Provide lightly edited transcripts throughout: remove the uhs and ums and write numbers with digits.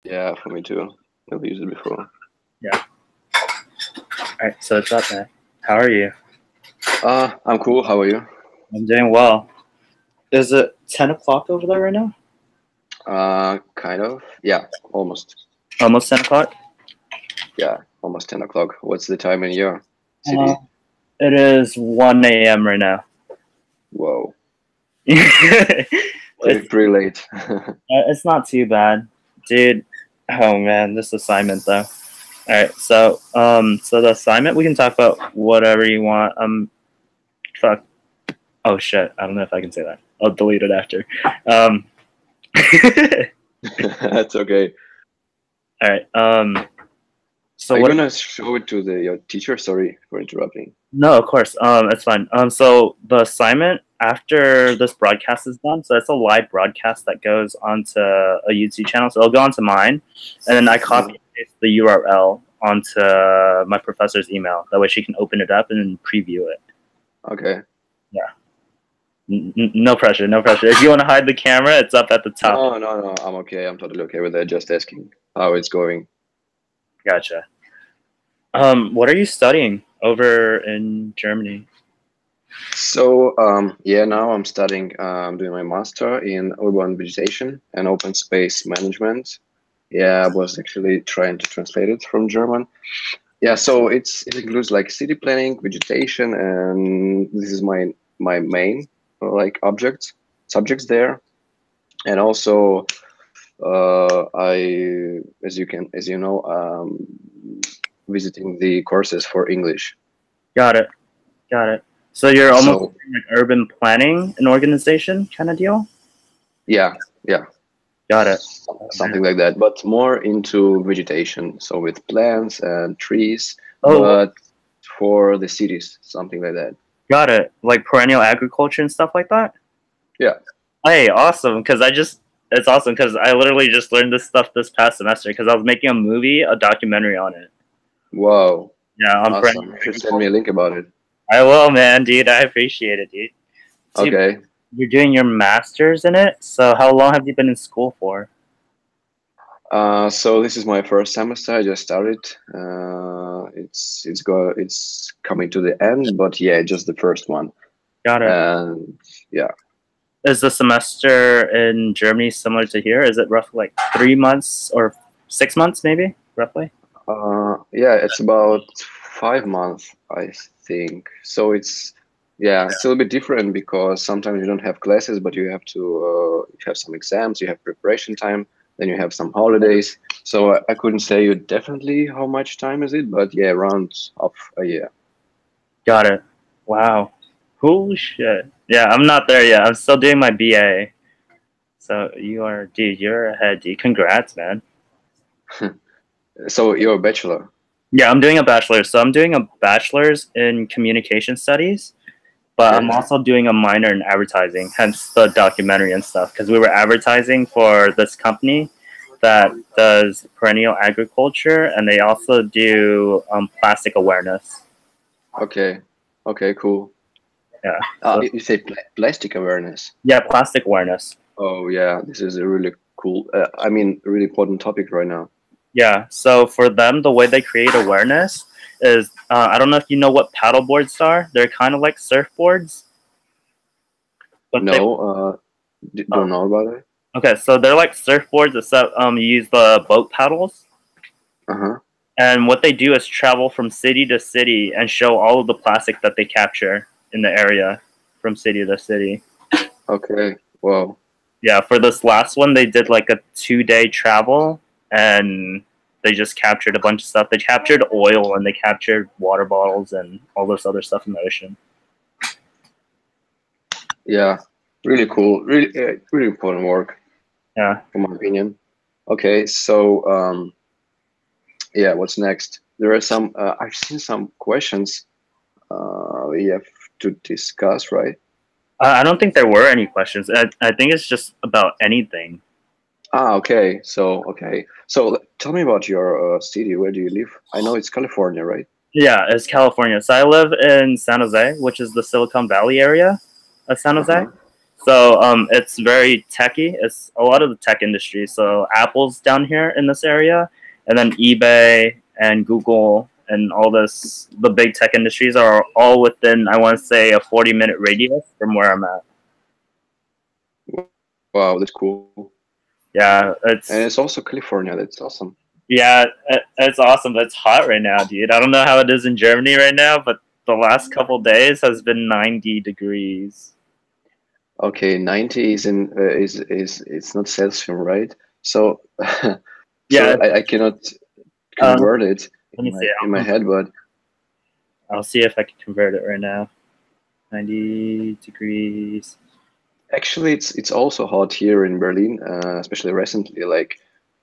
Yeah, for me too. Never used it before. Yeah. All right, so it's up, man. How are you? I'm cool. How are you? I'm doing well. Is it 10 o'clock over there right now? Kind of. Yeah, almost. Almost 10 o'clock? Yeah, almost 10 o'clock. What's the time in your Uh, city? it is 1 a.m. right now. Whoa, it's pretty late. it's not too bad, dude. Oh man, this assignment though. All right, so the assignment we can talk about whatever you want. Fuck. Oh shit, I don't know if I can say that. I'll delete it after. Um, That's okay. all right. So Are you what? gonna show it to your teacher? Sorry for interrupting. No, of course. It's fine. So the assignment after this broadcast is done, so it's a live broadcast that goes onto a YouTube channel. So it'll go onto mine, and then I copy and paste the URL onto my professor's email. That way she can open it up and preview it. Okay. Yeah. No pressure. No pressure. If you want to hide the camera, it's up at the top. No. I'm okay. I'm totally okay with that. Just asking how it's going. Gotcha. What are you studying over in Germany? So, yeah, now I'm studying, doing my master in urban vegetation and open space management. Yeah, I was actually trying to translate it from German. Yeah, so it includes like city planning, vegetation, and this is my main like subjects there. And also, I as you know, visiting the courses for English. Got it. Got it. So you're almost So like urban planning and organization kind of deal? yeah, Got it. something like that, but more into vegetation, so with plants and trees, Oh, but for the cities, something like that. got it. Like perennial agriculture and stuff like that? Yeah. Hey, awesome. It's awesome because I literally just learned this stuff this past semester because I was making a documentary on it. Wow. Yeah, on perennial Awesome. You should send me a agriculture. link about it. I will, man, dude. I appreciate it, dude. So Okay. you're doing your master's in it? So how long have you been in school for? So this is my first semester. I just started. It's coming to the end, but yeah, just the first one. Got it. And yeah. Is the semester in Germany similar to here? Is it roughly like 3 months or 6 months, maybe, roughly? Yeah, it's about 5 months, I think. So it's it's a little bit different because sometimes you don't have classes, but you have to you have some exams, you have preparation time, then you have some holidays. So I couldn't say you definitely how much time is it, but yeah, around of a year. Got it. Wow. Holy shit. Yeah, I'm not there yet. I'm still doing my BA. So dude, you're ahead, dude. Congrats, man. So you're a bachelor. Yeah, I'm doing a bachelor's. So I'm doing a bachelor's in communication studies, but I'm Okay. also doing a minor in advertising, hence the documentary and stuff, because we were advertising for this company that does perennial agriculture, and they also do plastic awareness. Okay. Okay, cool. Yeah. So, You say plastic awareness. yeah, plastic awareness. Oh yeah, this is a really cool. I mean, really important topic right now. Yeah. So for them, the way they create awareness is I don't know if you know what paddle boards are. They're kind of like surfboards, but they No, don't know about it. okay. So they're like surfboards, except you use the boat paddles. Uh-huh. And what they do is travel from city to city and show all of the plastic that they capture in the area from city to city. Okay. Wow. Yeah, for this last one, they did like a 2-day travel and they just captured a bunch of stuff. They captured oil and they captured water bottles and all this other stuff in the ocean. Yeah. Really cool. Really, really important work. Yeah. In my opinion. Okay. So, yeah. What's next? There are some. I've seen some questions. We have to discuss, right? I don't think there were any questions. I think it's just about anything. Okay. So tell me about your city. Where do you live? I know it's California, right? Yeah, it's California. So I live in San Jose, which is the Silicon Valley area of San Jose. Uh-huh. So it's very techy. It's a lot of the tech industry. So Apple's down here in this area, and then eBay and Google and all this. The big tech industries are all within, I want to say, a 40-minute radius from where I'm at. Wow, that's cool. Yeah, And it's also California. That's awesome. yeah, it's awesome. But it's hot right now, dude. I don't know how it is in Germany right now, but the last couple days has been 90 degrees. Okay, 90 is in is it's not Celsius, right? So Yeah. so I cannot Um, convert it let me see. in my head, but I'll see if I can convert it right now. 90 degrees. actually it's also hot here in Berlin, especially recently. Like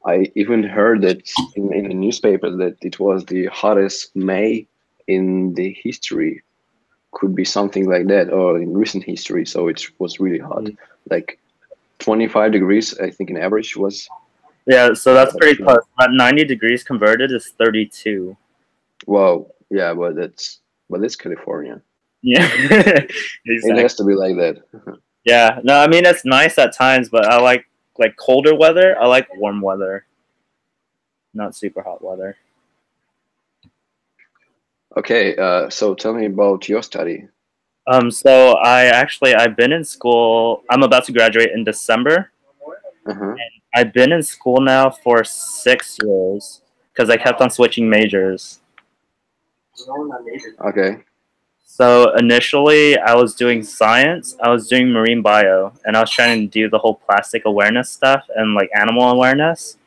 I even heard that in the newspaper that it was the hottest May in the history. Could be something like that, or in recent history. So it was really hot, like 25 degrees. I think in average was. Yeah, so that's pretty close. At 90 degrees converted is 32. Wow, yeah, but that's California. Yeah, It exactly. has to be like that. Yeah, no, I mean it's nice at times, but I like colder weather. I like warm weather, not super hot weather. Okay, so tell me about your study. So I've been in school. I'm about to graduate in December. Uh-huh. I've been in school now for 6 years because I kept on switching majors. Okay. So initially, I was doing science. I was doing marine bio, and I was trying to do the whole plastic awareness stuff and like animal awareness.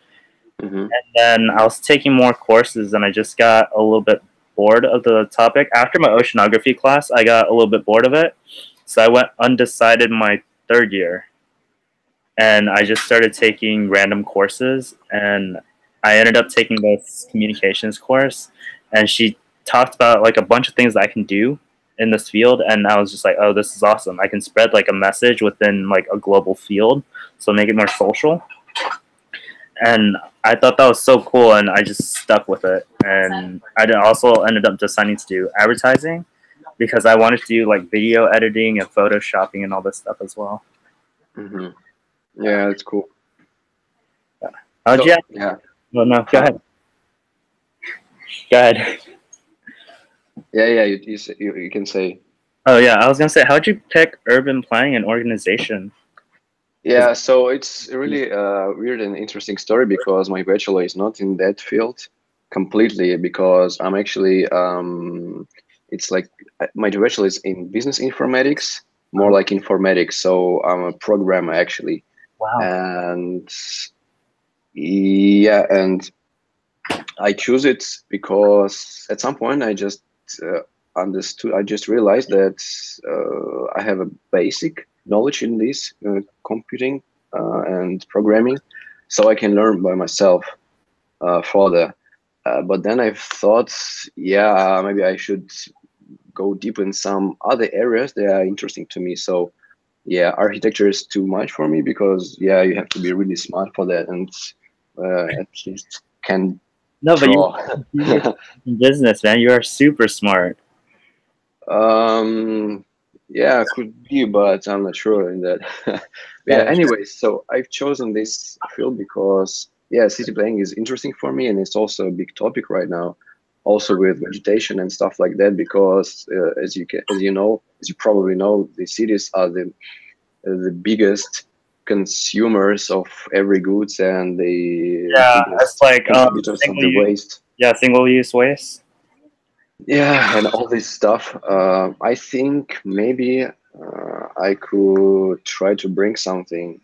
Mm-hmm. And then I was taking more courses, and I just got a little bit bored of the topic. After my oceanography class, I got a little bit bored of it, so I went undecided my third year, and I just started taking random courses, and I ended up taking this communications course, and she talked about like a bunch of things that I can do in this field, and I was just like, oh, this is awesome. I can spread like a message within like a global field, so make it more social. And I thought that was so cool, and I just stuck with it. And also ended up deciding to do advertising because I wanted to do like video editing and photoshopping and all this stuff as well. Mm-hmm. Yeah, that's cool. How'd you? Yeah. Well, no, go ahead. Go ahead. Yeah. You can say. Oh yeah, I was gonna say, how'd you pick urban planning and organization? Yeah, so it's a really weird and interesting story because my bachelor is not in that field completely because I'm actually it's like my bachelor is in business informatics, more like informatics. So I'm a programmer actually, Wow. and yeah, and I choose it because at some point I just understood. I just realized that I have a basic knowledge in this computing and programming, so I can learn by myself further. But then I thought, yeah, maybe I should go deep in some other areas that are interesting to me. So yeah, architecture is too much for me because yeah, you have to be really smart for that and at least can No, but draw. you're in business, man. You are super smart. Um, yeah, could be, but I'm not sure in that. Yeah, anyways, so I've chosen this field because yeah, city planning is interesting for me, and it's also a big topic right now, also with vegetation and stuff like that. Because as you probably know, the cities are the biggest consumers of every goods and the Yeah, it's biggest like contributors of the waste. single use waste. Yeah, and all this stuff. I think maybe I could try to bring something,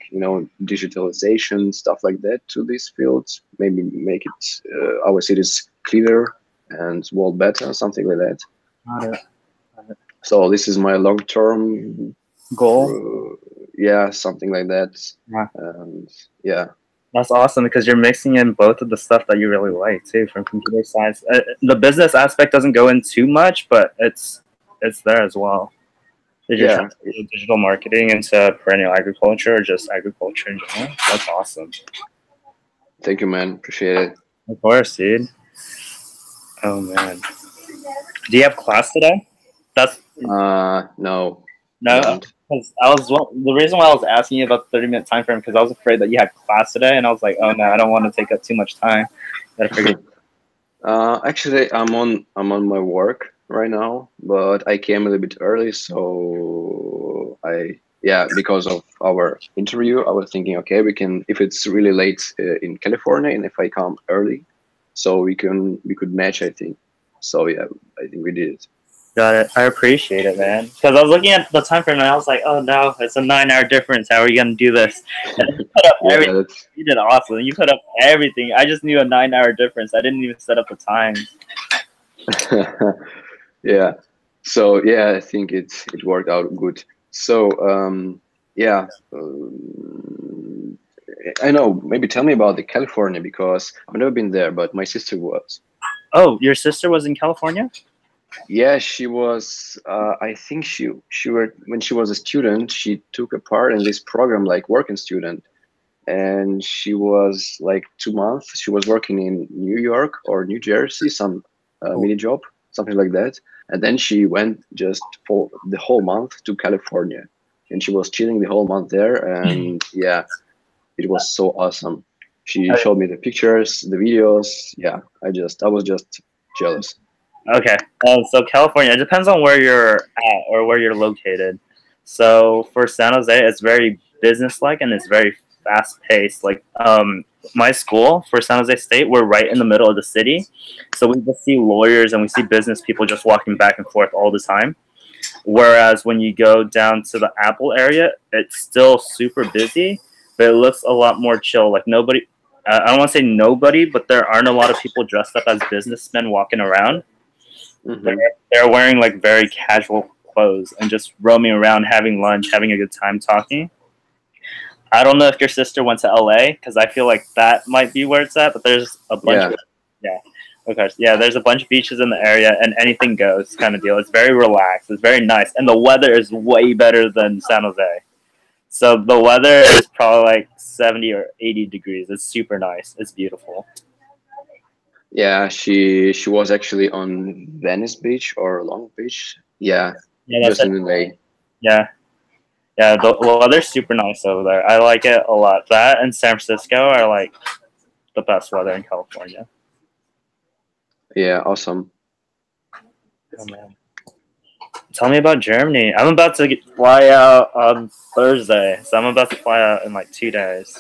digitalization, stuff like that to these fields. Maybe make it our cities cleaner and world better, something like that. Got it. So this is my long-term Goal. yeah, something like that. Yeah. And yeah. That's awesome because you're mixing in both of the stuff that you really like too, from computer science. The business aspect doesn't go in too much, but it's there as well. Did you try Yeah. to do digital marketing into perennial agriculture or just agriculture in general? That's awesome. Thank you, man. Appreciate it. Of course, dude. Oh man. Do you have class today? That's No. No, don't. because the reason why I was asking you about the 30-minute time frame because I was afraid that you had class today, and I was like, oh no, I don't want to take up too much time. Gotta figure. Actually, I'm on my work right now, but I came a little bit early, so because of our interview, I was thinking, okay, we can if it's really late in California, and if I come early, so we could match, I think. So yeah, I think we did it. Got it. I appreciate it, man. Because I was looking at the time frame and I was like, oh no, it's a 9-hour difference. How are you gonna do this? And you put up Yeah, everything. that's You did awesome. You put up everything. I just knew a 9-hour difference. I didn't even set up the times. yeah. So yeah, I think it worked out good. So yeah, I know. Maybe tell me about the California because I've never been there, but my sister was. Oh, your sister was in California? Yeah, she was. I think she were when she was a student. She took a part in this program like working student, and she was like 2 months. She was working in New York or New Jersey, some Cool. mini job, something like that. And then she went just for the whole month to California, and she was chilling the whole month there. And yeah, it was so awesome. She showed me the pictures, the videos. Yeah, I was just jealous. Okay. So California, it depends on where you're at or where you're located. So for San Jose, it's very business-like and it's very fast-paced. Like my school for San Jose State, we're right in the middle of the city, so we just see lawyers and we see business people just walking back and forth all the time. Whereas when you go down to the Apple area, it's still super busy, but it looks a lot more chill. Like nobody, I don't want to say nobody, but there aren't a lot of people dressed up as businessmen walking around. They're, Hmm. they're wearing like very casual clothes and just roaming around, having lunch, having a good time talking. I don't know if your sister went to LA because I feel like that might be where it's at, but there's a bunch Yeah, of yeah. Okay, yeah, there's a bunch of beaches in the area and anything goes kind of deal. It's very relaxed. It's very nice, and the weather is way better than San Jose. So the weather is probably like 70 or 80 degrees. It's super nice. It's beautiful. yeah. She was actually on Venice Beach or Long Beach. Yeah, Yeah, that's just it. in the May. Yeah, yeah. The weather's super nice over there. I like it a lot. That and San Francisco are like the best weather in California. Yeah, awesome. Oh man. Tell me about Germany. I'm about to fly out on Thursday, so I'm about to fly out in like 2 days.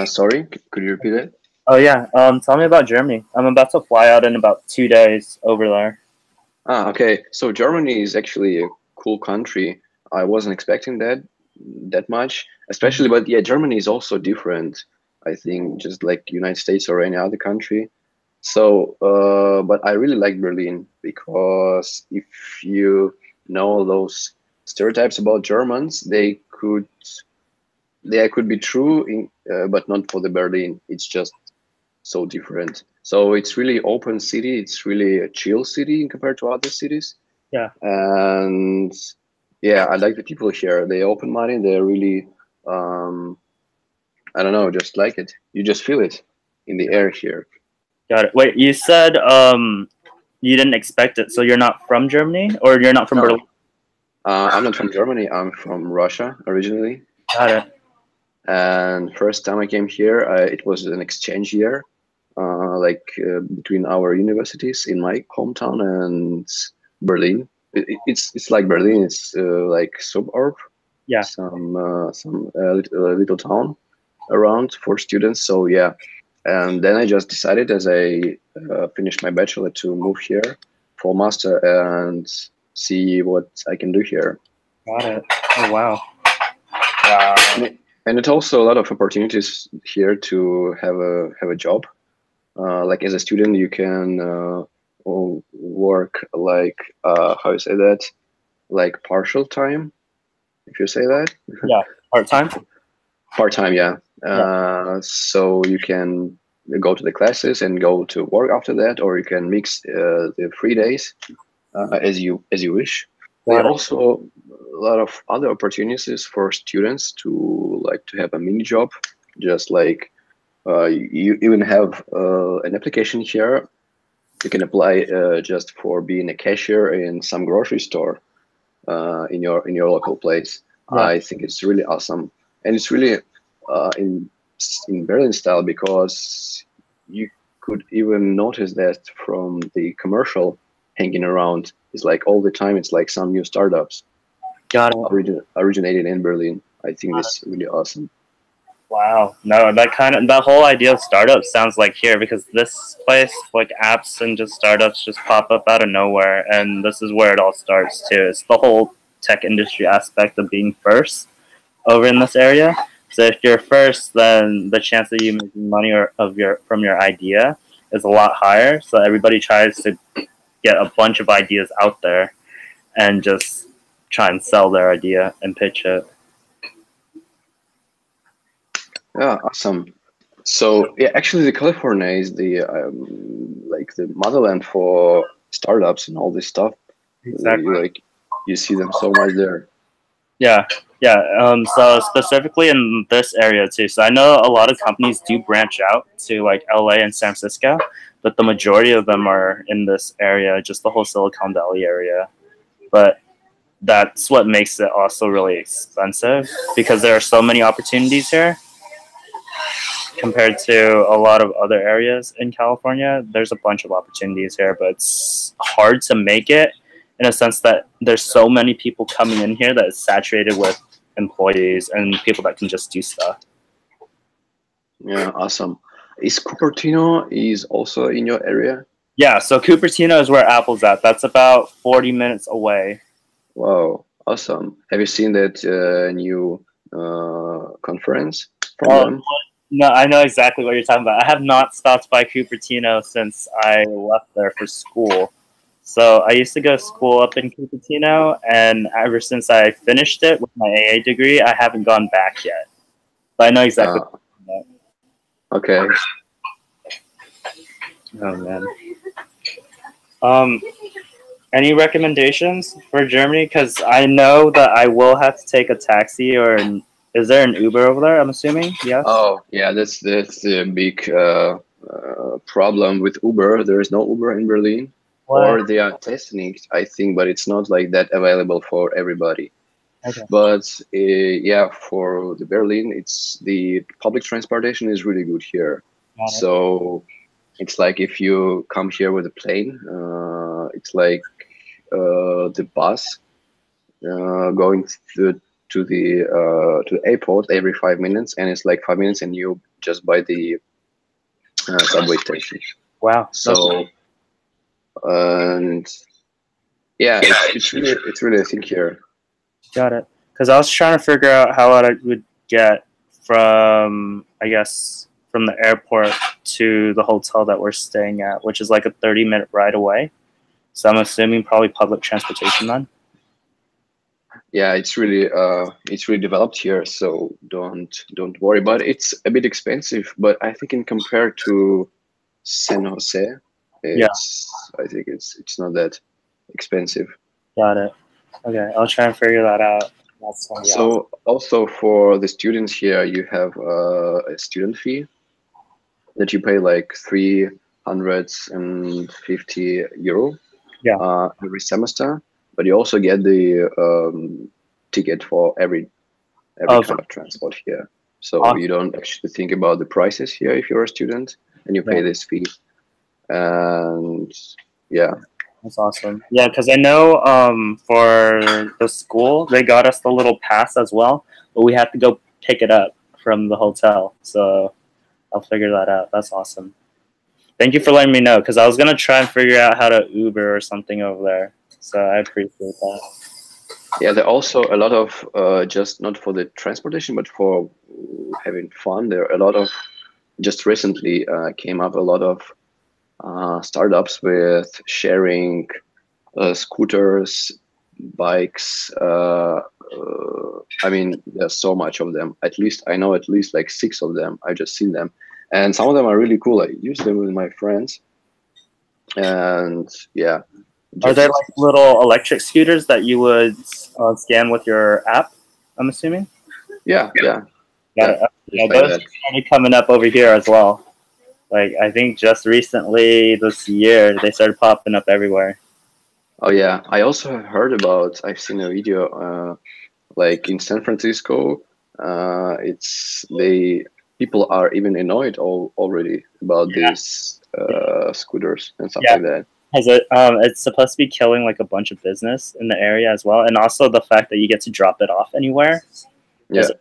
Sorry, could you repeat it? Oh yeah. Tell me about Germany. I'm about to fly out in about 2 days over there. Okay. So Germany is actually a cool country. I wasn't expecting that much, especially, but yeah, Germany is also different. I think just like United States or any other country. So, but I really like Berlin because if you know those stereotypes about Germans, they could be true, but not for the Berlin. It's just so different. So it's really open city. It's really a chill city compared to other cities. Yeah. And yeah, I like the people here. They open minded. They're really, um, I don't know, just like it. You just feel it in the air here. Got it. Wait, you said you didn't expect it, so you're not from Germany or you're not from Berlin? No, I'm not from Germany. I'm from Russia originally. Got it. And first time I came here, it was an exchange year, between our universities in my hometown and Berlin. It's like Berlin. It's like suburb, Yeah. some little town around for students. So yeah, and then I just decided as I finished my bachelor to move here for master and see what I can do here. Got it. Oh wow. Wow. And it's also a lot of opportunities here to have a job. Like as a student, you can work like how you say that, like partial time, if you say that. Yeah. Part time. Part time, yeah. Yeah. So you can go to the classes and go to work after that, or you can mix the 3 days as you wish. There Got are it. also a lot of other opportunities for students to have a mini job, just like you even have an application here. You can apply just for being a cashier in some grocery store. in your local place. Yeah. I think it's really awesome, and it's really in Berlin style, because you could even notice that from the commercial hanging around. It's like all the time. It's like some new startups Got it. originated in Berlin. I think this is really awesome. Wow. No, that whole idea of startups sounds like here, because this place, like apps and just startups just pop up out of nowhere, and this is where it all starts too. It's the whole tech industry aspect of being first over in this area. So if you're first, then the chance of you making money from your idea is a lot higher. So everybody tries to get a bunch of ideas out there and just try and sell their idea and pitch it. Yeah, awesome. So yeah, actually, the California is the like the motherland for startups and all this stuff. Exactly. You see them so much there. Yeah, yeah. So specifically in this area too. So I know a lot of companies do branch out to like LA and San Francisco, but the majority of them are in this area, just the whole Silicon Valley area. But that's what makes it also really expensive, because there are so many opportunities here compared to a lot of other areas in California. There's a bunch of opportunities here, but it's hard to make it in a sense that there's so many people coming in here that it's saturated with employees and people that can just do stuff. Yeah, awesome. Is Cupertino is also in your area? Yeah, so Cupertino is where Apple's at. That's about 40 minutes away. Wow, awesome. Have you seen that new conference from Oh, them? no, I know exactly what you're talking about. I have not stopped by Cupertino since I left there for school. So I used to go to school up in Cupertino, and ever since I finished it with my AA degree, I haven't gone back yet. But I know exactly what you're talking Okay. about. Oh man. Any recommendations for Germany? Because I know that I will have to take a taxi, or is there an Uber over there? I'm assuming. Yes. Oh, yeah, that's the big problem with Uber. There is no Uber in Berlin, or they are testing it, I think, but it's not like that available for everybody. Okay. But yeah, for the Berlin, it's the public transportation is really good here. So it's like if you come here with a plane, it's like the bus going to the airport every 5 minutes, and it's like 5 minutes, and you just buy the subway station. Wow. So and yeah, it's really I think here. Got it. Because I was trying to figure out how I would get from, I guess, from the airport to the hotel that we're staying at, which is like a 30-minute ride away. So I'm assuming probably public transportation then. Yeah, it's really developed here, so don't worry. But it's a bit expensive. But I think in compared to San Jose, I think it's not that expensive. Got it. Okay, I'll try and figure that out. So also for the students here, you have a student fee that you pay like €350 every semester, but you also get the ticket for every kind of transport here. So you don't actually think about the prices here if you're a student, and you pay this fee. And yeah. That's awesome. Yeah, because I know for the school, they got us the little pass as well, but we have to go pick it up from the hotel. So I'll figure that out. That's awesome. Thank you for letting me know, because I was going to try and figure out how to Uber or something over there. So I appreciate that. Yeah, there are also a lot of, just not for the transportation, but for having fun. There are a lot of, just recently came up a lot of startups with sharing scooters, bikes. I mean, there's so much of them. At least I know at least like 6 of them. I've just seen them, and some of them are really cool. I use them with my friends, and yeah. Are there like little electric scooters that you would scan with your app? I'm assuming. Yeah. Got it. Yeah, those are coming up over here as well. Like I think just recently this year they started popping up everywhere. Oh yeah, I also have heard about. I've seen a video, like in San Francisco. It's they people are even annoyed already about Yeah, these scooters and stuff yeah. like that. Has it? It's supposed to be killing like a bunch of business in the area as well, and also the fact that you get to drop it off anywhere Yeah, is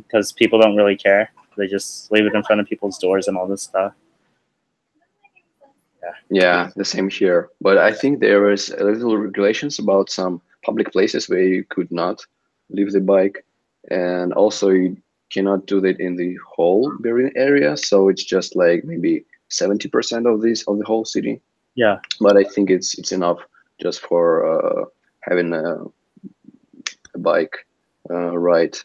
because people don't really care. They just leave it in front of people's doors and all this stuff. Yeah, yeah, the same here. But I think there is a little regulations about some public places where you could not leave the bike, and also you cannot do that in the whole Berlin area. So it's just like maybe 70% of this of the whole city. yeah, But I think it's enough just for having a bike ride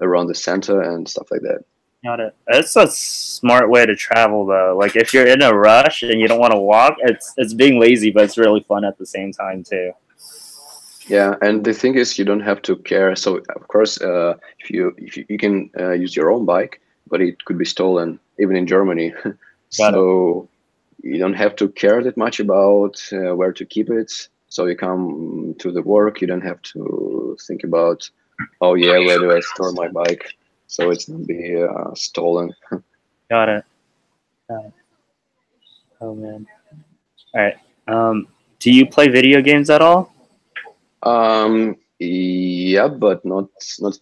around the center and stuff like that. got it. It's a smart way to travel though. Like if you're in a rush and you don't want to walk, it's being lazy, but it's really fun at the same time too. Yeah, and the thing is, you don't have to care. So of course, if you can use your own bike, but it could be stolen even in Germany. Got it. So you don't have to care that much about where to keep it. So you come to the work, you don't have to think about, oh yeah, where do I store my bike? So it's not be stolen. Got it. Got it. Oh man. All right. Do you play video games at all? Yeah, but not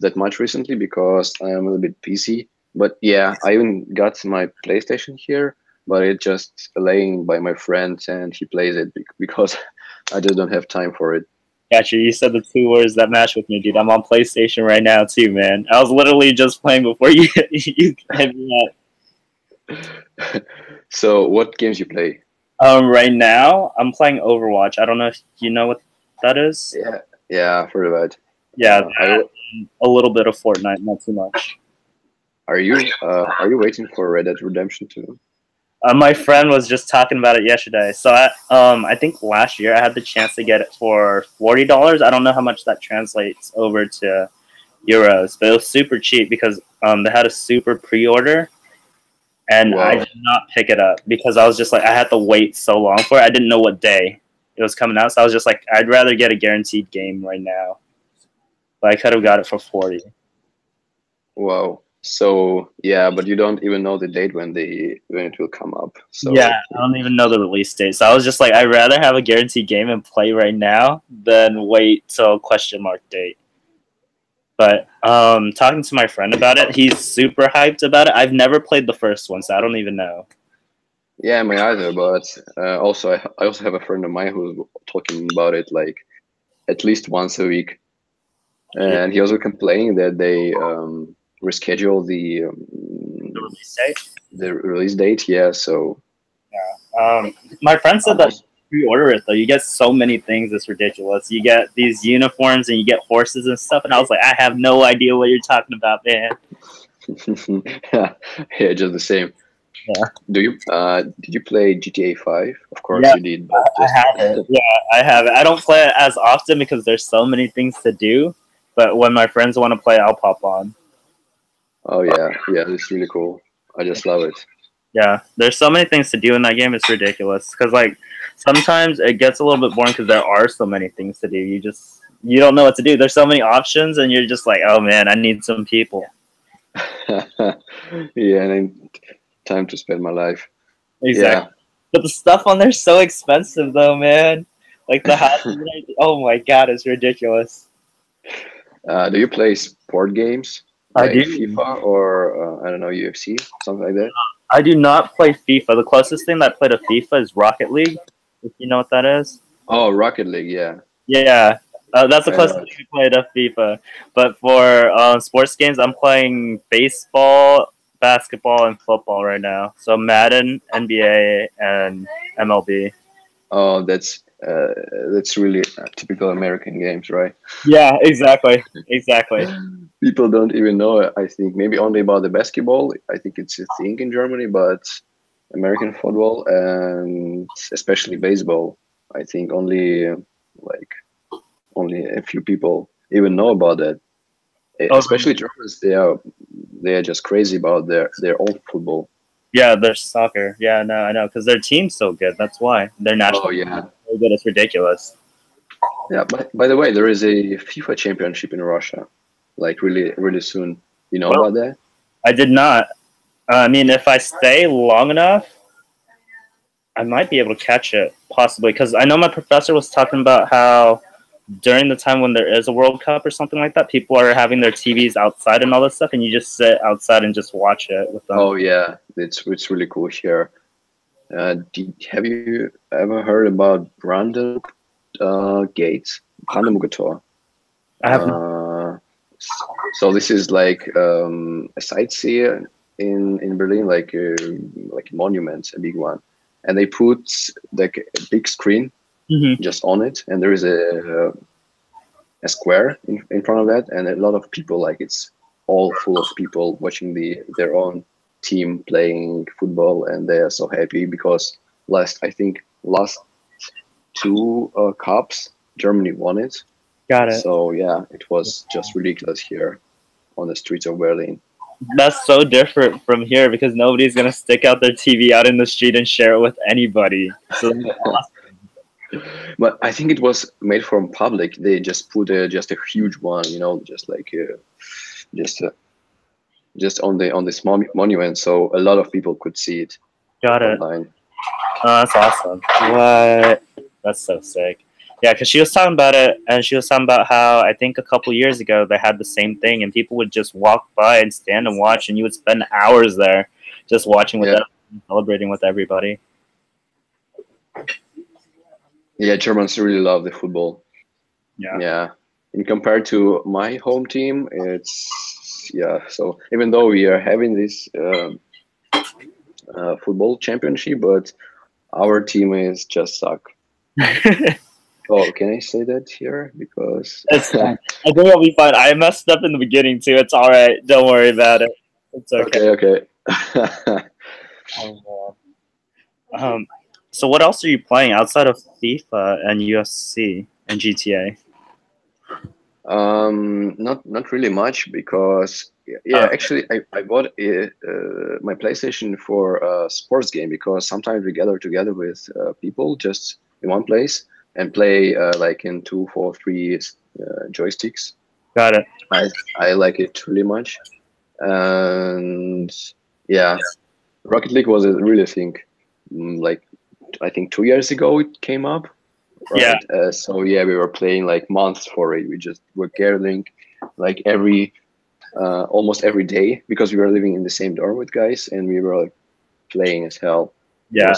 that much recently because I am a little bit busy. But yeah, I even got my PlayStation here, but it's just laying by my friend and he plays it because I just don't have time for it. Gotcha. You said the two words that match with me, dude. I'm on PlayStation right now too, man. I was literally just playing before you you hit me up. So, what games you play? Right now I'm playing Overwatch. I don't know if you know what that is. Yeah, yeah, for that. Yeah, I that, a little bit of Fortnite, not too much. are you waiting for Red Dead Redemption 2? My friend was just talking about it yesterday. So I think last year I had the chance to get it for $40. I don't know how much that translates over to euros, but it was super cheap because they had a super pre-order, and I Wow. did not pick it up because I was just like I had to wait so long for it. I didn't know what day it was coming out, so I was just like I'd rather get a guaranteed game right now. But I could have got it for 40. Wow. So yeah, but you don't even know the date when it will come up. Yeah, So I don't even know the release date. So I was just like, I'd rather have a guaranteed game and play right now than wait till question mark date. But talking to my friend about it, he's super hyped about it. I've never played the first one, so I don't even know. yeah, me either. But also, I also have a friend of mine who's talking about it like at least once a week, Yeah, and he also complaining that they reschedule the release date. the release date. Yeah, so My friend said I'm that also pre-order it though. You get so many things. It's ridiculous. You get these uniforms and you get horses and stuff. And I was like, I have no idea what you're talking about, man. yeah, yeah, just the same. Yeah. Do you did you play GTA 5? Of course Yeah, you did, but I just have it. Yeah, I have it. I don't play it as often because there's so many things to do. But when my friends want to play, I'll pop on. oh yeah, yeah, it's really cool. I just love it. Yeah, there's so many things to do in that game. It's ridiculous because like sometimes it gets a little bit boring because there are so many things to do. You don't know what to do. There's so many options, and you're just like, oh man, I need some people. Yeah, and then time to spend my life. Exactly. Yeah. But the stuff on there's so expensive though, man. Like the house. Oh my god, it's ridiculous. Do you play sport games I like do. FIFA or I don't know UFC, something like that? I do not play FIFA. The closest thing that I play to FIFA is Rocket League. If you know what that is. Oh, Rocket League, yeah, Yeah, that's the I know closest it. thing I play to FIFA. But for sports games, I'm playing baseball, basketball, and football right now. So Madden, NBA, and MLB. Oh, that's really typical American games, right? Yeah, exactly, exactly. People don't even know. I think maybe only about the basketball. I think it's a thing in Germany, but American football and especially baseball, I think like only a few people even know about that. Oh, Especially Germans, they are just crazy about their own football. yeah, there's soccer. Yeah, no, I know because their team's so good. That's why their Oh national team is yeah, so good. It's ridiculous. Yeah, by the way, there is a FIFA championship in Russia, like really soon. You know Well, about that? I did not. I mean, if I stay long enough, I might be able to catch it, possibly. Because I know my professor was talking about how during the time when there is a World Cup or something like that, people are having their TVs outside and all this stuff, and you just sit outside and just watch it with them. Oh yeah, it's really cool here. Have you ever heard about Brandenburg Gate, Brandenburger Tor? I have no. Uh, so this is like a sightseer in Berlin, like a monument, a big one, and they put like a big screen Mm-hmm. just on it, and there is a square in front of that, and a lot of people. Like it's all full of people watching their own team playing football, and they are so happy because I think last two cups Germany won it. Got it. So yeah, it was just ridiculous here on the streets of Berlin. That's so different from here because nobody's gonna stick out their TV out in the street and share it with anybody. So that's awesome. But I think it was made from public. They just put just a huge one, just like just just on this monument, so a lot of people could see it Got it. online. Oh, that's awesome. What? That's so sick. Yeah, because she was talking about it, and she was talking about how I think a couple years ago they had the same thing, and people would just walk by and stand and watch, and you would spend hours there just watching with Yeah, them, celebrating with everybody. yeah, Germans really love the football. Yeah. Yeah, in compared to my home team, it's yeah. So even though we are having this football championship, but our team is just suck. Oh, can I say that here? Because It's fine. I think it'll be fine. I messed up in the beginning too. It's all right. Don't worry about it. It's okay. okay. Oh, man. So what else are you playing outside of FIFA and UFC and GTA? Not really much because yeah, Oh, actually I bought my PlayStation for a sports game because sometimes we gather together with people just in one place and play like in 2, 4, 3 joysticks. got it. I like it really much, and yeah, Rocket League was a really thing. Like I think 2 years ago it came up, Yeah, right? So yeah, we were playing like months for it. We just were gathering like almost every day because we were living in the same dorm with guys, and we were like playing as hell. yeah.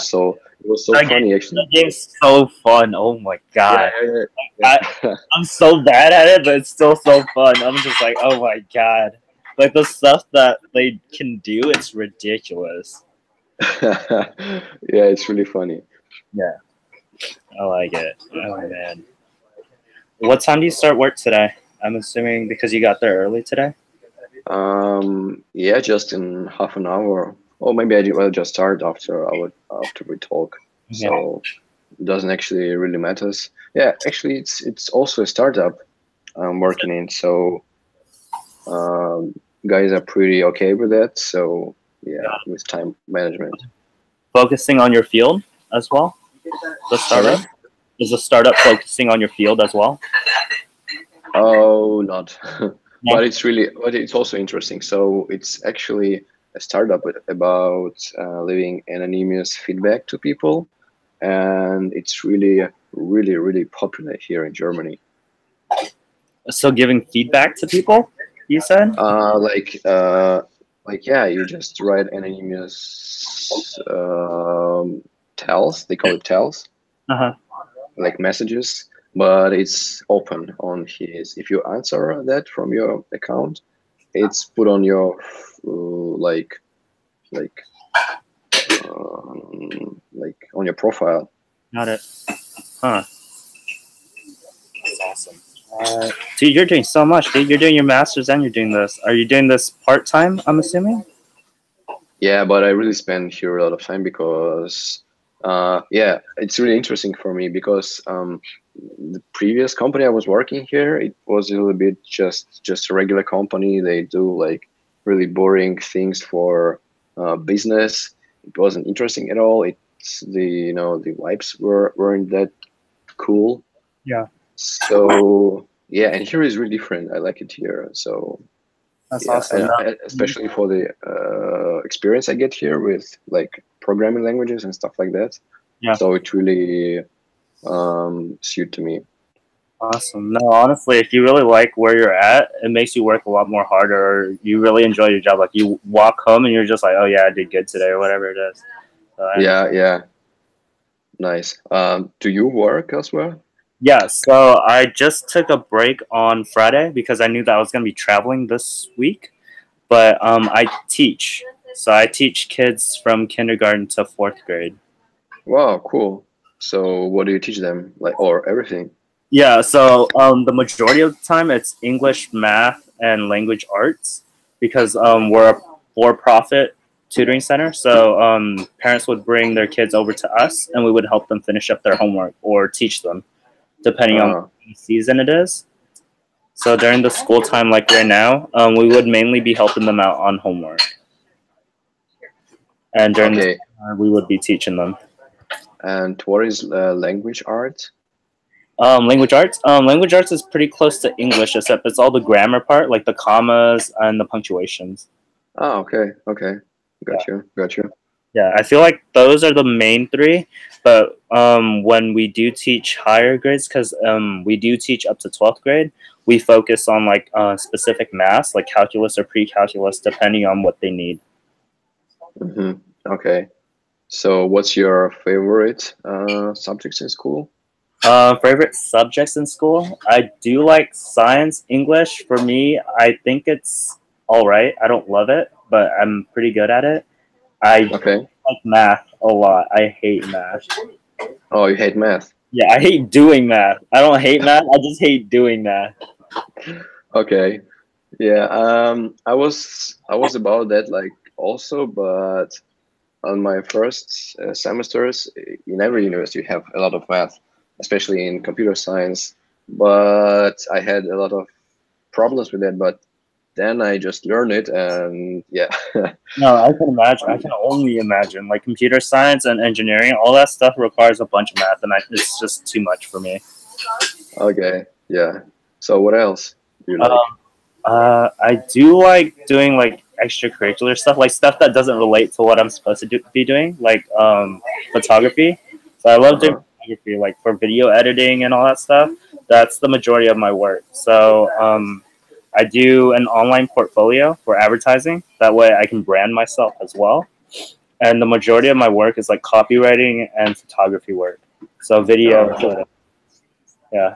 It was so That, funny actually. that game's so fun. Oh my Yeah, god. yeah, I, yeah. I'm so bad at it, but it's still so fun. I'm just like, oh my god. Like the stuff that they can do, it's ridiculous. Yeah, it's really funny. Yeah, I like it. Oh man. What time do you start work today? I'm assuming because you got there early today. Yeah, just in half an hour, or maybe will just start after we talk. Yeah. So it doesn't actually really matters. Yeah, actually, it's also a startup I'm working in, so guys are pretty okay with that. So yeah, with time management. Focusing on your field as well. The Sorry? startup is the startup focusing on your field as well. Oh, not. No? But it's also interesting. So it's actually a startup about leaving anonymous feedback to people, and it's really popular here in Germany. So giving feedback to people. You said. Uh, like, uh, like yeah, you just write anonymous tells. They call it tells, Uh huh. like messages, but it's open on his. If you answer that from your account, it's put on your like like on your profile. Got it. Huh. That's awesome. Dude, you're doing so much, dude. You're doing your masters and you're doing this. Are you doing this part time? I'm assuming. Yeah, but I really spend here a lot of time because yeah, it's really interesting for me because the previous company I was working here, it was a little bit just a regular company. They do like really boring things for business. It wasn't interesting at all. It's the the vibes weren't that cool. Yeah. So yeah, and here is really different. I like it here. So That's yeah, awesome. No. especially for the experience I get here with like programming languages and stuff like that. Yeah. So it really suit to me. Awesome. No, honestly, if you really like where you're at, it makes you work a lot more harder. Or you really enjoy your job. Like you walk home and you're just like, oh yeah, I did good today or whatever it is. So I Yeah, understand. yeah, nice. Do you work elsewhere? Yeah. So I just took a break on Friday because I knew that I was going to be traveling this week. But I teach. So I teach kids from kindergarten to fourth grade. Wow, cool. So what do you teach them? Like, or everything? Yeah, so the majority of the time it's English, math, and language arts because we're a for-profit tutoring center. So parents would bring their kids over to us, and we would help them finish up their homework or teach them, depending on Ah, what season it is. So during the school time, like right now, we would mainly be helping them out on homework, and during the okay. summer, we would be teaching them. And what is language art? Language arts is pretty close to English, except it's all the grammar part, like the commas and the punctuations. Ah, okay, okay. Yeah, Got you, got you. yeah. I feel like those are the main three. But when we do teach higher grades, because we do teach up to 12th grade, we focus on like specific maths, like calculus or pre-calculus, depending on what they need. Mm-hmm. Okay. So what's your favorite subjects in school? Favorite subjects in school? I do like science, English. For me, I think it's all right. I don't love it, but I'm pretty good at it. I Okay. like math a lot. I hate math. Oh, you hate math. Yeah, I hate doing math. I don't hate math. I just hate doing math. Okay. Yeah. I was about that like also, but on my first semesters in every university you have a lot of math, especially in computer science. But I had a lot of problems with that. But then I just learned it, and yeah. No, I can imagine. I can only imagine. Like computer science and engineering, all that stuff requires a bunch of math, and it's just too much for me. Okay. Yeah. So what else do you like? Um, I do like doing like extracurricular stuff, like stuff that doesn't relate to what I'm supposed to be doing, like photography. So I love doing Uh-huh. photography, like for video editing and all that stuff. That's the majority of my work. So I do an online portfolio for advertising. That way, I can brand myself as well. And the majority of my work is like copywriting and photography work. So Oh, video, cool. yeah.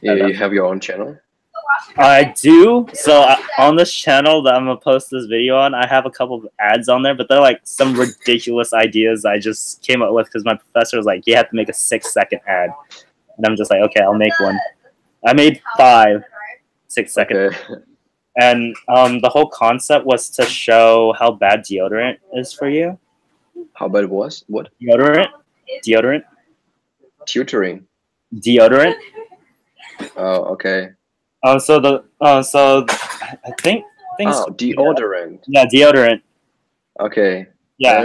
You have your own channel? I do. So on this channel that I'm gonna post this video on, I have a couple of ads on there, but they're like some ridiculous ideas I just came up with because my professor was like, "You have to make a 6 second ad," and I'm just like, "Okay, I'll make one." I made 5 6 second, Okay. and the whole concept was to show how bad deodorant is for you. How about it was? What? Deodorant, deodorant, Tutoring. deodorant. Oh, okay. So I think it's Oh, deodorant. yeah, deodorant. Okay. Yeah.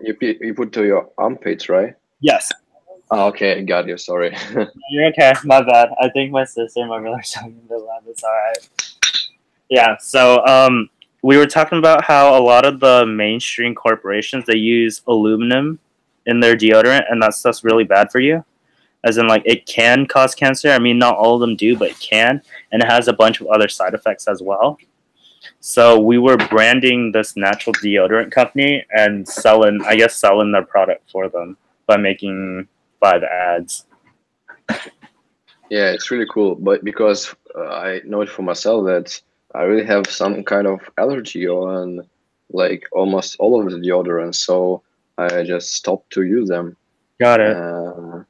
You put to your armpits, right? Yes. Oh, okay, got you. Sorry. You're okay. My bad. I think my sister and my brother are talking a bit loud. It's all right. Yeah. So we were talking about how a lot of the mainstream corporations they use aluminum in their deodorant, and that stuff's really bad for you. As in, like, it can cause cancer. I mean, not all of them do, but it can, and it has a bunch of other side effects as well. So we were branding this natural deodorant company and selling their product for them by making 5 ads. Yeah, it's really cool, but because I know it for myself that I really have some kind of allergy on like almost all of the deodorants, so I just stopped to use them. Got it. Uh,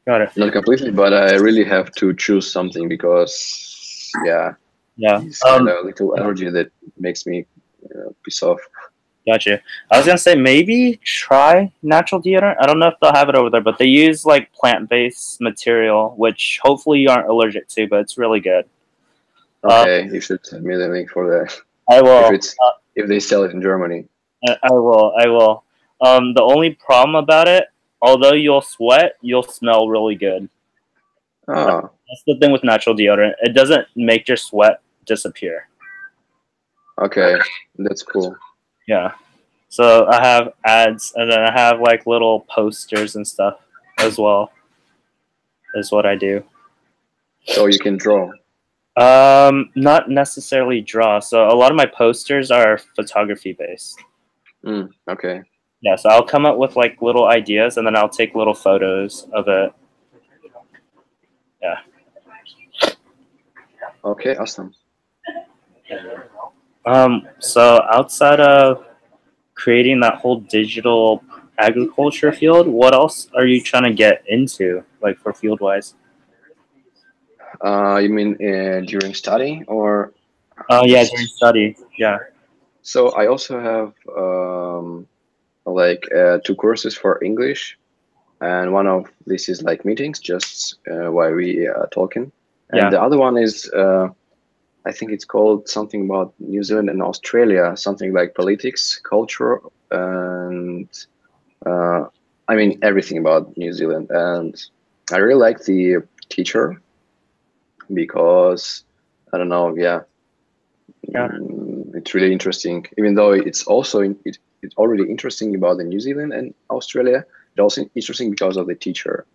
Got it. Not completely, but I really have to choose something because yeah, Yeah. this kind of little allergy that makes me piss off. Gotcha. I was gonna say maybe try natural deodorant. I don't know if they'll have it over there, but they use like plant-based material, which hopefully you aren't allergic to, but it's really good. Uh, Okay, you should send me the link for that I if will. it's if they sell it in Germany. I will. I will. The only problem about it, although you'll sweat, you'll smell really good. Ah, That's the thing with natural deodorant. It doesn't make your sweat disappear. okay, that's cool. Yeah. So I have ads, and then I have like little posters and stuff as well. Is what I do. So you can draw. Not necessarily draw. So a lot of my posters are photography based. Okay. Yeah, so I'll come up with like little ideas, and then I'll take little photos of it. Yeah. Okay, awesome. So outside of creating that whole digital agriculture field, what else are you trying to get into, like for field wise? You mean during study or Oh yeah, during just? study. Yeah. So I also have like two courses for English, and one of this is like meetings, just while we talking, and Yeah. the other one is I think it's called something about New Zealand and Australia, something like politics, culture, and uh, I mean everything about New Zealand. And I really like the teacher because I don't know, yeah, Yeah. it's really interesting. Even though it's also it's already interesting about the New Zealand and Australia, it's also interesting because of the teacher.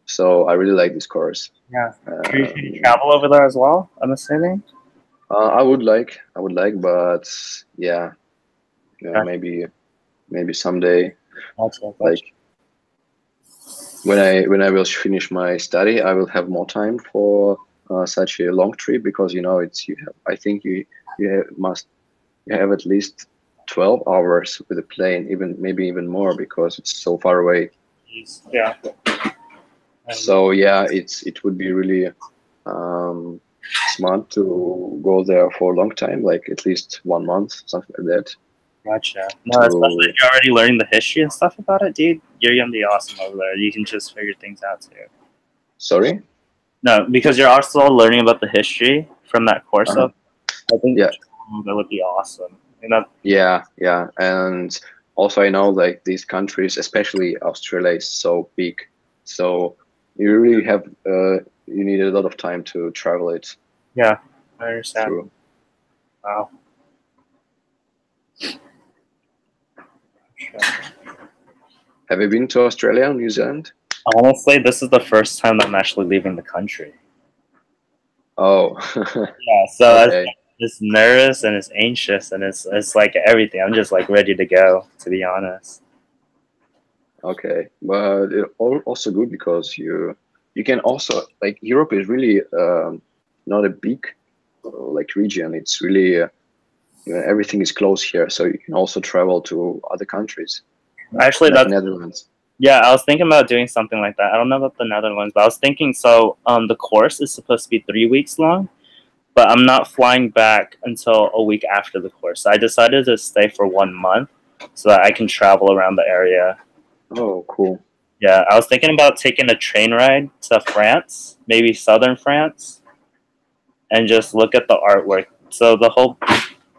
So I really like this course. Yeah. Can you Um, travel over there as well? I'm assuming. I would like, but yeah, Okay. maybe someday. Gotcha. Like when I will finish my study, I will have more time for such a long trip because you know it's you have. I think you must you have at least 12 hours with a plane, even maybe even more because it's so far away. Yeah. So yeah, it would be really um, smart to go there for a long time, like at least 1 month, something like that. Gotcha. No, especially To if you're already learning the history and stuff about it, dude. You're gonna be awesome over there. You can just figure things out too. sorry, No, because you're also learning about the history from that course. uh-huh. Of, I think Yeah, that would be awesome. You know. yeah, and also I know like these countries, especially Australia, is so big, so you really have you need a lot of time to travel it Yeah, I understand. through. Wow. Have you been to Australia or New Zealand? Honestly, this is the first time I'm actually leaving the country. Oh, Yeah, so okay, it's nervous and it's anxious and it's like everything. I'm just like ready to go, to be honest. okay, but it also good because you can also like Europe is really not a big like region. It's really everything is close here, so you can also travel to other countries Actually, like that's Netherlands. yeah. I was thinking about doing something like that. I don't know about the Netherlands, but I was thinking. So, the course is supposed to be 3 weeks long, but I'm not flying back until a week after the course. So I decided to stay for 1 month so that I can travel around the area. Oh, cool. Yeah, I was thinking about taking a train ride to France, maybe southern France, and just look at the artwork. So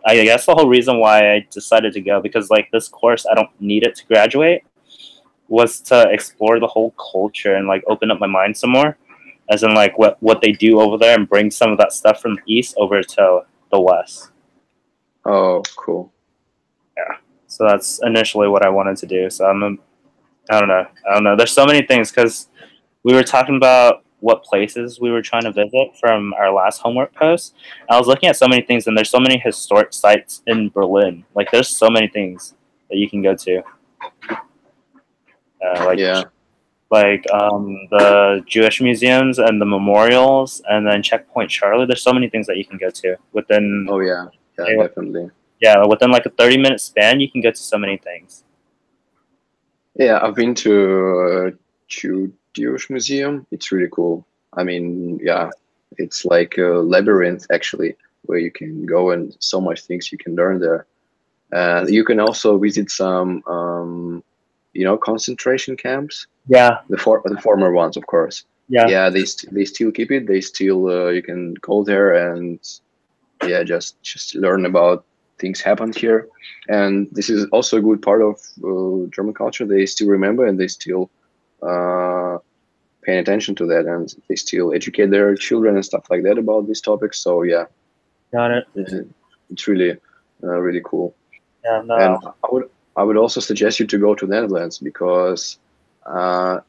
I guess the whole reason why I decided to go, because like this course, I don't need it to graduate, was to explore the whole culture and like open up my mind some more, as in like what they do over there and bring some of that stuff from the east over to the west. Oh, cool. Yeah, so that's initially what I wanted to do. So I don't know, I don't know. There's so many things because we were talking about what places we were trying to visit from our last homework post. I was looking at so many things, and there's so many historic sites in Berlin. Like, there's so many things that you can go to. Like Yeah. the Jewish museums and the memorials, and then Checkpoint Charlie. There's so many things that you can go to within. Oh, yeah. Yeah, definitely. Yeah, within like a 30-minute span, you can go to so many things. Yeah, I've been to Jewish Museum. It's really cool. I mean, yeah, it's like a labyrinth actually, where you can go and so much things you can learn there. You can also visit some, concentration camps. Yeah, The former ones, of course. yeah, Yeah, they still keep it. They still you can go there and yeah, just learn about things happened here. And this is also a good part of German culture. They still remember and they still uh, paying attention to that, and they still educate their children and stuff like that about these topics. So yeah, Got it. it's really really cool. Yeah, And no. I would also suggest you to go to Netherlands because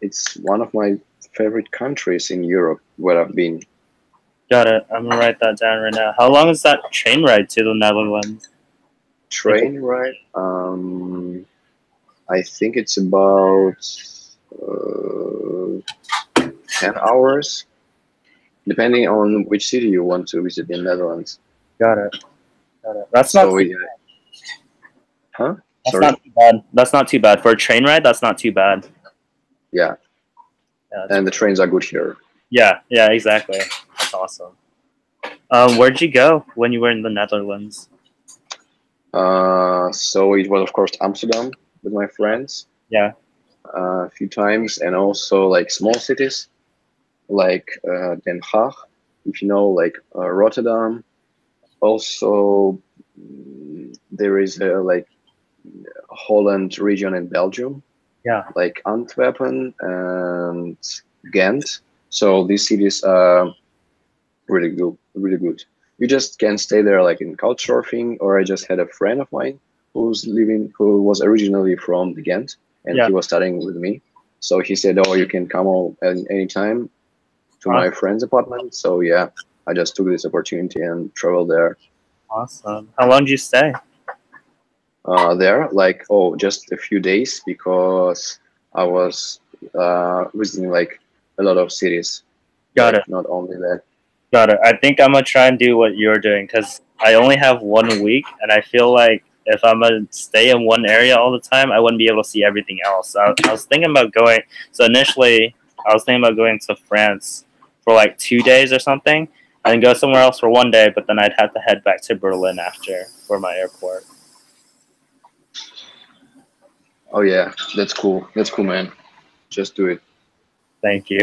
it's one of my favorite countries in Europe where I've been. Got it. I'm gonna write that down right now. How long is that train ride to the Netherlands? Train ride? I think it's about 10 hours, depending on which city you want to visit in Netherlands. Got it. Got it. That's So, not. yeah. Huh? That's Sorry? not too bad. That's not too bad for a train ride. That's not too bad. Yeah. Yeah, And the trains are good here. yeah, exactly. That's awesome. Where'd you go when you were in the Netherlands? So it was, of course, Amsterdam with my friends Yeah. a few times, and also like small cities like Den Haag, if you know, like Rotterdam. Also, there is like Holland region in Belgium, Yeah. like Antwerpen and Ghent. So these cities are really good, really good. You just can stay there like in couch surfing, or I just had a friend of mine who was originally from the Ghent, and Yeah. he was studying with me. So he said, "Oh, you can come all at any time to my friend's apartment." So yeah, I just took this opportunity and traveled there. Awesome. How long did you stay? There, like, just a few days because I was visiting like a lot of cities. Got Like, it. not only that. Got it. I think I'm gonna try and do what you're doing because I only have 1 week, and I feel like if I'm gonna stay in one area all the time, I wouldn't be able to see everything else. I was thinking about going. So initially, I was thinking about going to France for like 2 days or something, and then go somewhere else for 1 day. But then I'd have to head back to Berlin after for my airport. Oh yeah, that's cool. That's cool, man. Just do it. Thank you.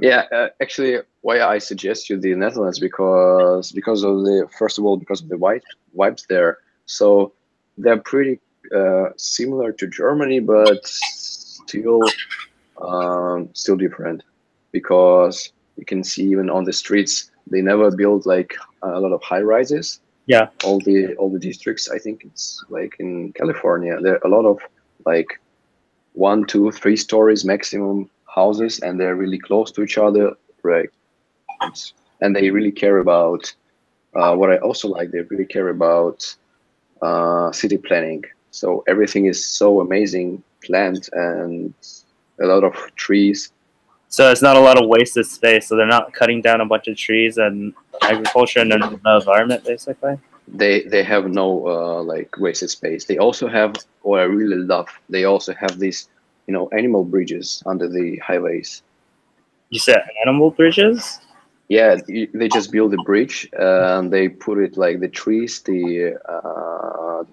Yeah, actually, why I suggest you the Netherlands because of the first of all because of the vibes there. So they're pretty similar to Germany, but still different because you can see even on the streets they never build like a lot of high rises. Yeah. All the districts, I think it's like in California, there are a lot of like 1, 2, 3 stories maximum houses, and they're really close to each other, right? And they really care about what I also like. They really care about city planning. So everything is so amazing, planned, and a lot of trees. So it's not a lot of wasted space. So they're not cutting down a bunch of trees and agriculture and the environment, basically. They have no like wasted space. They also have what I really love. They also have these, animal bridges under the highways. You said animal bridges? Yeah, they just build a bridge and they put it like the trees, the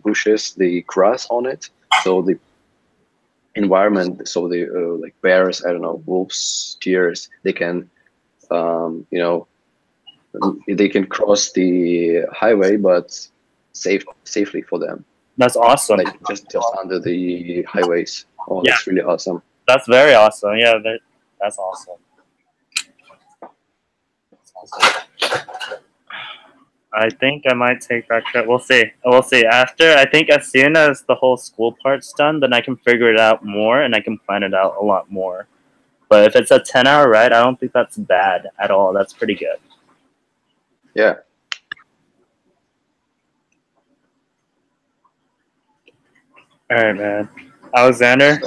bushes, the grass on it. So the environment, so the like bears, I don't know, wolves, deers, they can, they can cross the highway, but safely for them. That's awesome. Like just under the highways. Oh, Yeah. that's really awesome. That's very awesome. Yeah, that's awesome. I think I might take that trip. We'll see. We'll see. After, I think as soon as the whole school part's done, then I can figure it out more and I can plan it out a lot more. But if it's a 10-hour ride, I don't think that's bad at all. That's pretty good. Yeah. All right, man. Alexander,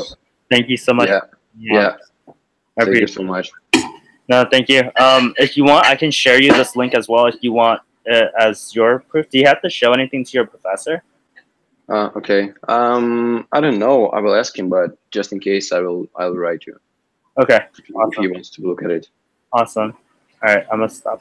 thank you so much. Yeah. Thank you so much. No, thank you. If you want, I can share you this link as well if you want it as your proof. Do you have to show anything to your professor? Okay. I don't know. I will ask him, but just in case, I'll write you. Okay. If he wants to look at it. Awesome. All right, I'm gonna stop.